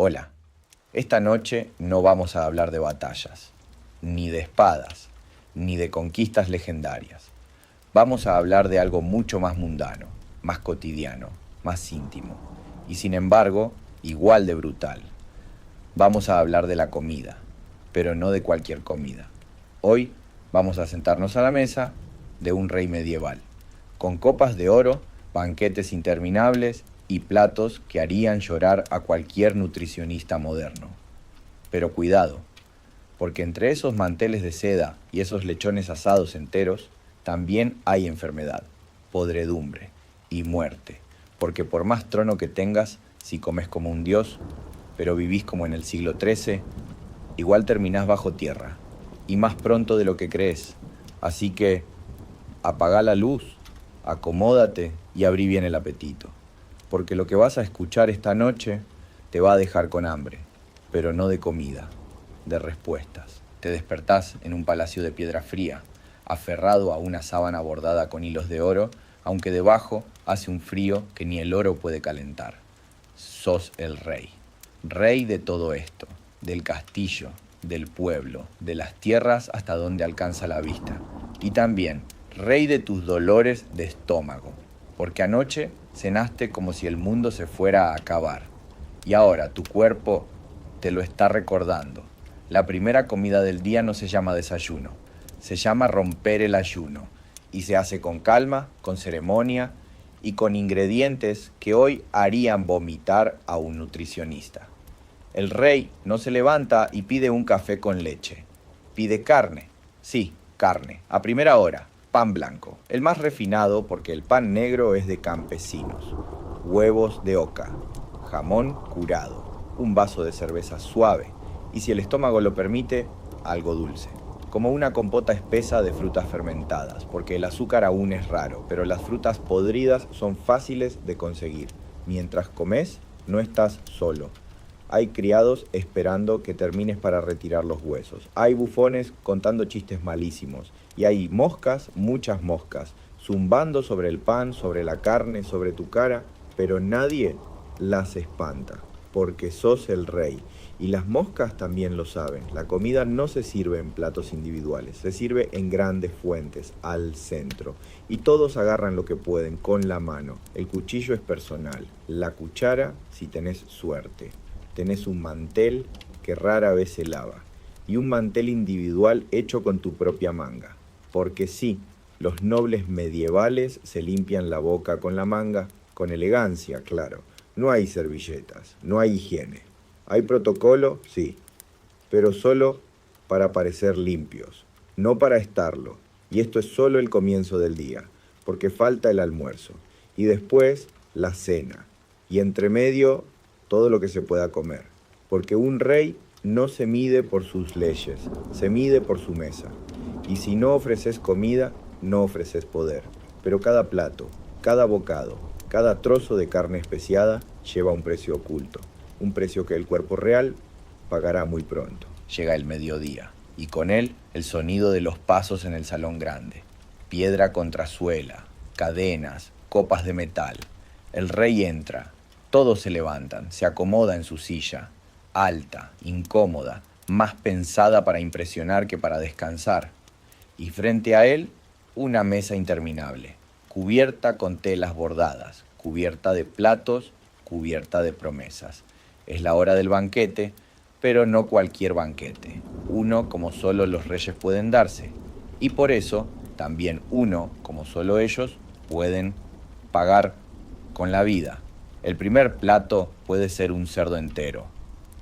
Hola, esta noche no vamos a hablar de batallas, ni de espadas, ni de conquistas legendarias. Vamos a hablar de algo mucho más mundano, más cotidiano, más íntimo, y sin embargo, igual de brutal. Vamos a hablar de la comida, pero no de cualquier comida. Hoy vamos a sentarnos a la mesa de un rey medieval, con copas de oro, banquetes interminables y platos que harían llorar a cualquier nutricionista moderno. Pero cuidado, porque entre esos manteles de seda y esos lechones asados enteros, también hay enfermedad, podredumbre y muerte, porque por más trono que tengas, si comes como un dios, pero vivís como en el siglo XIII, igual terminás bajo tierra, y más pronto de lo que crees. Así que apagá la luz, acomódate y abrí bien el apetito, porque lo que vas a escuchar esta noche te va a dejar con hambre, pero no de comida, de respuestas. Te despertás en un palacio de piedra fría, aferrado a una sábana bordada con hilos de oro, aunque debajo hace un frío que ni el oro puede calentar. Sos el rey, rey de todo esto, del castillo, del pueblo, de las tierras hasta donde alcanza la vista, y también rey de tus dolores de estómago, porque anoche cenaste como si el mundo se fuera a acabar, y ahora tu cuerpo te lo está recordando. La primera comida del día no se llama desayuno, se llama romper el ayuno, y se hace con calma, con ceremonia y con ingredientes que hoy harían vomitar a un nutricionista. El rey no se levanta y pide un café con leche. Pide carne. Sí, carne. A primera hora, pan blanco. El más refinado porque el pan negro es de campesinos. Huevos de oca. Jamón curado. Un vaso de cerveza suave. Y si el estómago lo permite, algo dulce. Como una compota espesa de frutas fermentadas, porque el azúcar aún es raro, pero las frutas podridas son fáciles de conseguir. Mientras comes, no estás solo. Hay criados esperando que termines para retirar los huesos. Hay bufones contando chistes malísimos. Y hay moscas, muchas moscas, zumbando sobre el pan, sobre la carne, sobre tu cara, pero nadie las espanta, porque sos el rey. Y las moscas también lo saben. La comida no se sirve en platos individuales, se sirve en grandes fuentes, al centro. Y todos agarran lo que pueden con la mano. El cuchillo es personal. La cuchara, si tenés suerte. Tenés un mantel que rara vez se lava. Y un mantel individual hecho con tu propia manga. Porque sí, los nobles medievales se limpian la boca con la manga, con elegancia, claro. No hay servilletas, no hay higiene. ¿Hay protocolo? Sí, pero solo para parecer limpios, no para estarlo. Y esto es solo el comienzo del día, porque falta el almuerzo. Y después, la cena. Y entre medio, todo lo que se pueda comer. Porque un rey no se mide por sus leyes, se mide por su mesa. Y si no ofreces comida, no ofreces poder. Pero cada plato, cada bocado, cada trozo de carne especiada lleva un precio oculto. Un precio que el cuerpo real pagará muy pronto. Llega el mediodía, y con él el sonido de los pasos en el salón grande. Piedra contra suela, cadenas, copas de metal. El rey entra, todos se levantan, se acomoda en su silla, alta, incómoda, más pensada para impresionar que para descansar. Y frente a él, una mesa interminable, cubierta con telas bordadas, cubierta de platos, cubierta de promesas. Es la hora del banquete, pero no cualquier banquete, uno como solo los reyes pueden darse, y por eso también uno como solo ellos pueden pagar con la vida. El primer plato puede ser un cerdo entero,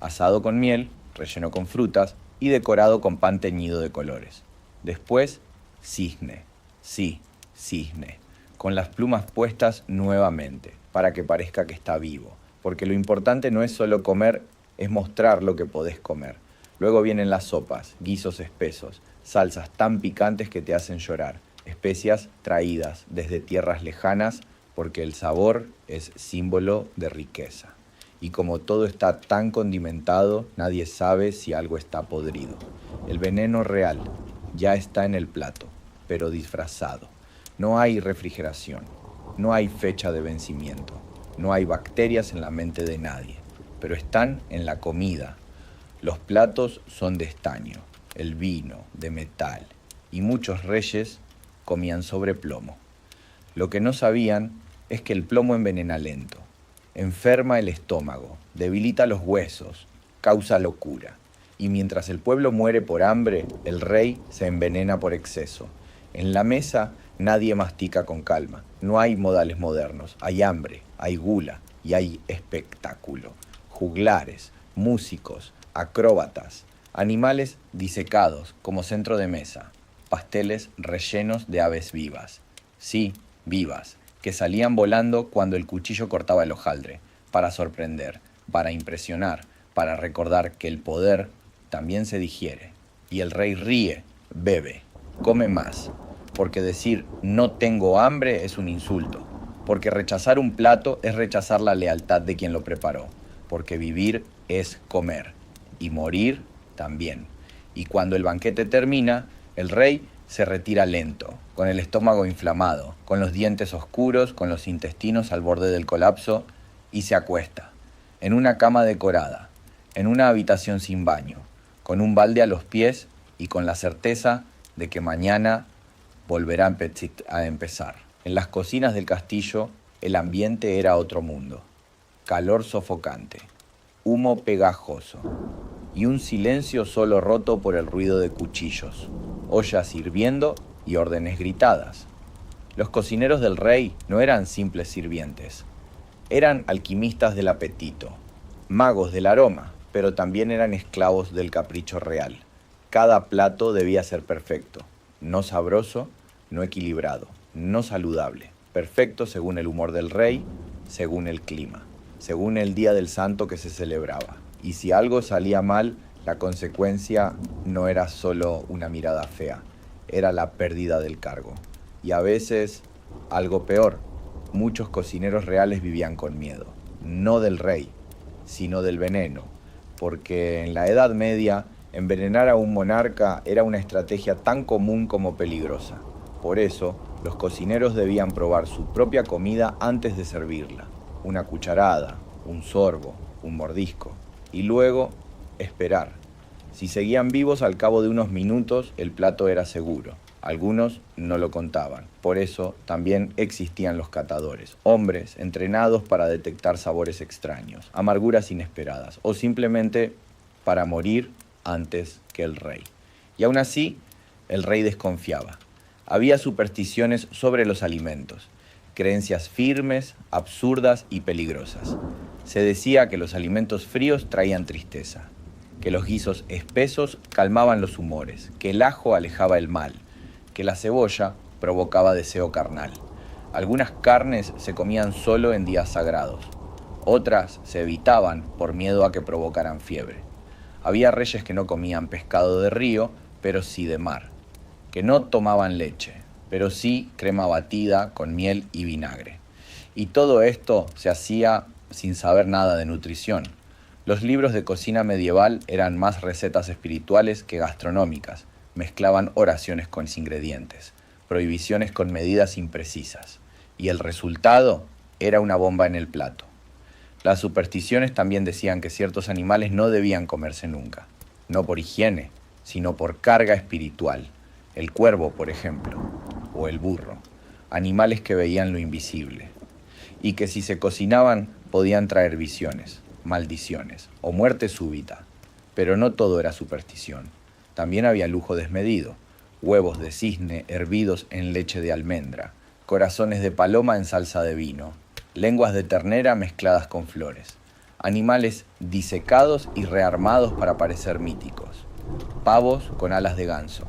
asado con miel, relleno con frutas y decorado con pan teñido de colores. Después, cisne, sí, cisne, con las plumas puestas nuevamente, para que parezca que está vivo. Porque lo importante no es solo comer, es mostrar lo que podés comer. Luego vienen las sopas, guisos espesos, salsas tan picantes que te hacen llorar, especias traídas desde tierras lejanas, porque el sabor es símbolo de riqueza. Y como todo está tan condimentado, nadie sabe si algo está podrido. El veneno real ya está en el plato, pero disfrazado. No hay refrigeración, no hay fecha de vencimiento. No hay bacterias en la mente de nadie. pero están en la comida. Los platos son de estaño, el vino de metal, y muchos reyes comían sobre plomo. Lo que no sabían es que el plomo envenena lento, enferma el estómago, debilita los huesos, causa locura. Y mientras el pueblo muere por hambre, el rey se envenena por exceso. En la mesa nadie mastica con calma. No hay modales modernos. Hay hambre, hay gula y hay espectáculo. Juglares, músicos, acróbatas, animales disecados como centro de mesa, pasteles rellenos de aves vivas. Sí, vivas, que salían volando cuando el cuchillo cortaba el hojaldre, para sorprender, para impresionar, para recordar que el poder también se digiere. Y el rey ríe, bebe, come más, porque decir no tengo hambre es un insulto, porque rechazar un plato es rechazar la lealtad de quien lo preparó, porque vivir es comer, y morir también. Y cuando el banquete termina, el rey se retira lento, con el estómago inflamado, con los dientes oscuros, con los intestinos al borde del colapso, y se acuesta, en una cama decorada, en una habitación sin baño, con un balde a los pies y con la certeza de que mañana volverá a empezar. En las cocinas del castillo el ambiente era otro mundo. Calor sofocante, humo pegajoso y un silencio solo roto por el ruido de cuchillos, ollas hirviendo y órdenes gritadas. Los cocineros del rey no eran simples sirvientes, eran alquimistas del apetito, magos del aroma, pero también eran esclavos del capricho real. Cada plato debía ser perfecto, no sabroso, no equilibrado, no saludable, perfecto según el humor del rey, según el clima, según el día del santo que se celebraba. Y si algo salía mal, la consecuencia no era solo una mirada fea, era la pérdida del cargo. Y a veces, algo peor, muchos cocineros reales vivían con miedo, no del rey, sino del veneno, porque en la Edad Media envenenar a un monarca era una estrategia tan común como peligrosa. Por eso, los cocineros debían probar su propia comida antes de servirla, una cucharada, un sorbo, un mordisco, y luego esperar. Si seguían vivos al cabo de unos minutos, el plato era seguro. Algunos no lo contaban. Por eso también existían los catadores, hombres entrenados para detectar sabores extraños, amarguras inesperadas o simplemente para morir antes que el rey. Y aún así, el rey desconfiaba. Había supersticiones sobre los alimentos, creencias firmes, absurdas y peligrosas. Se decía que los alimentos fríos traían tristeza, que los guisos espesos calmaban los humores, que el ajo alejaba el mal, que la cebolla provocaba deseo carnal. Algunas carnes se comían solo en días sagrados, otras se evitaban por miedo a que provocaran fiebre. Había reyes que no comían pescado de río, pero sí de mar, que no tomaban leche, pero sí crema batida con miel y vinagre. Y todo esto se hacía sin saber nada de nutrición. Los libros de cocina medieval eran más recetas espirituales que gastronómicas. Mezclaban oraciones con ingredientes, prohibiciones con medidas imprecisas, y el resultado era una bomba en el plato. Las supersticiones también decían que ciertos animales no debían comerse nunca, no por higiene, sino por carga espiritual. El cuervo, por ejemplo, o el burro, animales que veían lo invisible, y que si se cocinaban podían traer visiones, maldiciones o muerte súbita. Pero no todo era superstición. También había lujo desmedido, huevos de cisne hervidos en leche de almendra, corazones de paloma en salsa de vino, lenguas de ternera mezcladas con flores, animales disecados y rearmados para parecer míticos, pavos con alas de ganso,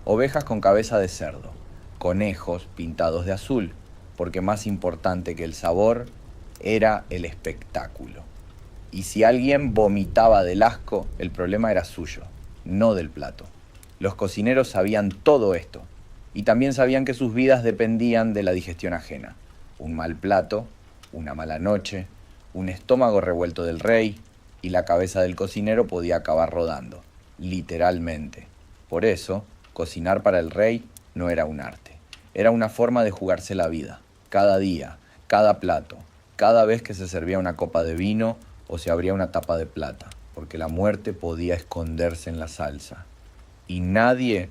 ovejas con cabeza de cerdo, conejos pintados de azul, porque más importante que el sabor era el espectáculo. Y si alguien vomitaba del asco, el problema era suyo, no del plato. Los cocineros sabían todo esto, y también sabían que sus vidas dependían de la digestión ajena. Un mal plato, una mala noche, un estómago revuelto del rey, y la cabeza del cocinero podía acabar rodando, literalmente. Por eso, cocinar para el rey no era un arte, era una forma de jugarse la vida, cada día, cada plato, cada vez que se servía una copa de vino o se abría una tapa de plata, porque la muerte podía esconderse en la salsa. Y nadie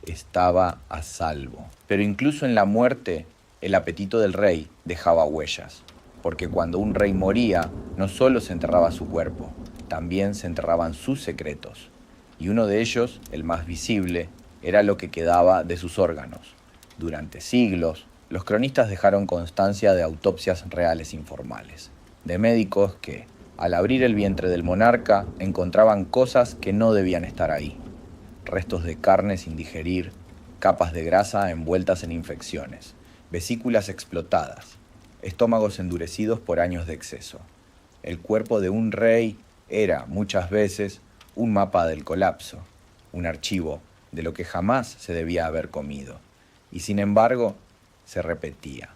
estaba a salvo. Pero incluso en la muerte, el apetito del rey dejaba huellas, porque cuando un rey moría, no solo se enterraba su cuerpo, también se enterraban sus secretos. Y uno de ellos, el más visible, era lo que quedaba de sus órganos. Durante siglos, los cronistas dejaron constancia de autopsias reales informales, de médicos que, al abrir el vientre del monarca, encontraban cosas que no debían estar ahí. Restos de carne sin digerir, capas de grasa envueltas en infecciones, vesículas explotadas, estómagos endurecidos por años de exceso. El cuerpo de un rey era, muchas veces, un mapa del colapso, un archivo de lo que jamás se debía haber comido. Y sin embargo, se repetía.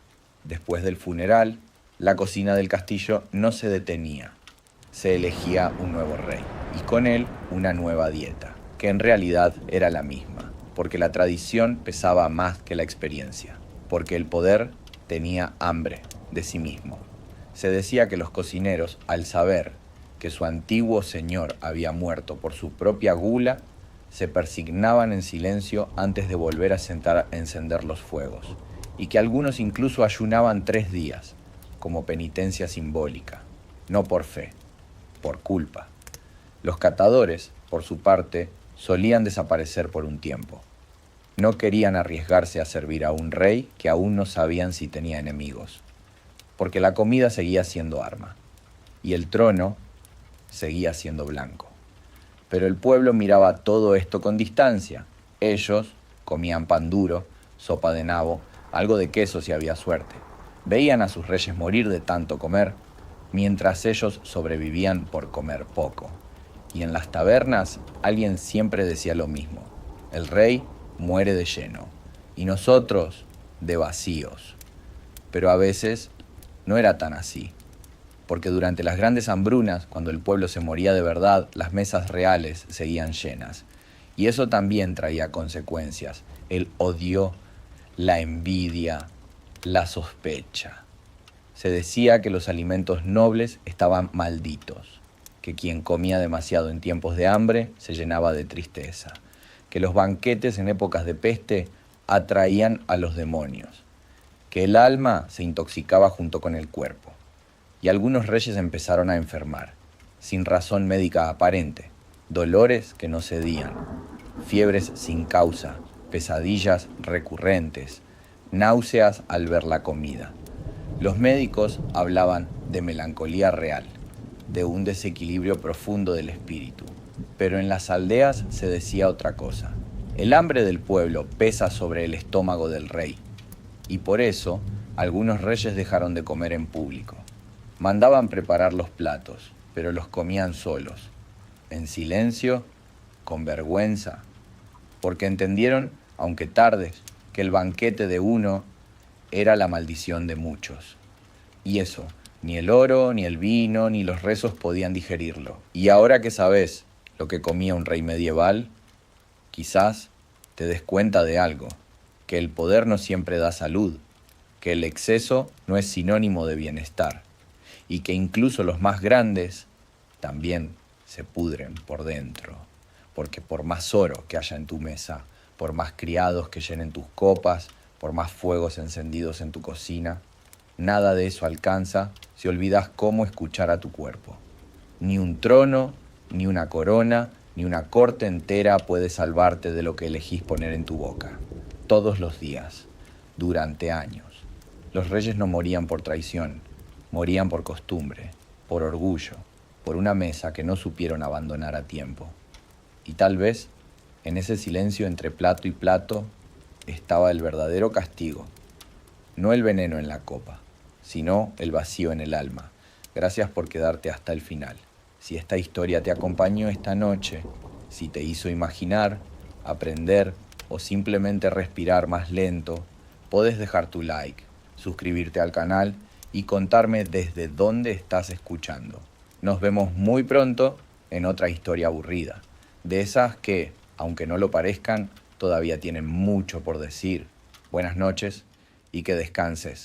Después del funeral, la cocina del castillo no se detenía. Se elegía un nuevo rey y con él una nueva dieta, que en realidad era la misma, porque la tradición pesaba más que la experiencia, porque el poder tenía hambre de sí mismo. Se decía que los cocineros, al saber que su antiguo señor había muerto por su propia gula, se persignaban en silencio antes de volver a encender los fuegos, y que algunos incluso ayunaban 3 días, como penitencia simbólica, no por fe, por culpa. Los catadores, por su parte, solían desaparecer por un tiempo. No querían arriesgarse a servir a un rey que aún no sabían si tenía enemigos, porque la comida seguía siendo arma, y el trono seguía siendo blanco. Pero el pueblo miraba todo esto con distancia. Ellos comían pan duro, sopa de nabo, algo de queso si había suerte. Veían a sus reyes morir de tanto comer, mientras ellos sobrevivían por comer poco. Y en las tabernas alguien siempre decía lo mismo: el rey muere de lleno y nosotros de vacíos. Pero a veces no era tan así, porque durante las grandes hambrunas, cuando el pueblo se moría de verdad, las mesas reales seguían llenas. Y eso también traía consecuencias: el odio, la envidia, la sospecha. Se decía que los alimentos nobles estaban malditos, que quien comía demasiado en tiempos de hambre se llenaba de tristeza, que los banquetes en épocas de peste atraían a los demonios, que el alma se intoxicaba junto con el cuerpo. Y algunos reyes empezaron a enfermar, sin razón médica aparente, dolores que no cedían, fiebres sin causa, pesadillas recurrentes, náuseas al ver la comida. Los médicos hablaban de melancolía real, de un desequilibrio profundo del espíritu, pero en las aldeas se decía otra cosa. El hambre del pueblo pesa sobre el estómago del rey, y por eso algunos reyes dejaron de comer en público. Mandaban preparar los platos, pero los comían solos, en silencio, con vergüenza, porque entendieron, aunque tarde, que el banquete de uno era la maldición de muchos. Y eso, ni el oro, ni el vino, ni los rezos podían digerirlo. Y ahora que sabes lo que comía un rey medieval, quizás te des cuenta de algo, que el poder no siempre da salud, que el exceso no es sinónimo de bienestar, y que incluso los más grandes también se pudren por dentro, porque por más oro que haya en tu mesa, por más criados que llenen tus copas, por más fuegos encendidos en tu cocina, nada de eso alcanza si olvidas cómo escuchar a tu cuerpo. Ni un trono, ni una corona, ni una corte entera puede salvarte de lo que elegís poner en tu boca, todos los días, durante años. Los reyes no morían por traición, morían por costumbre, por orgullo, por una mesa que no supieron abandonar a tiempo. Y tal vez, en ese silencio entre plato y plato, estaba el verdadero castigo. No el veneno en la copa, sino el vacío en el alma. Gracias por quedarte hasta el final. Si esta historia te acompañó esta noche, si te hizo imaginar, aprender o simplemente respirar más lento, podés dejar tu like, suscribirte al canal y contarme desde dónde estás escuchando. Nos vemos muy pronto en otra historia aburrida, de esas que, aunque no lo parezcan, todavía tienen mucho por decir. Buenas noches y que descanses.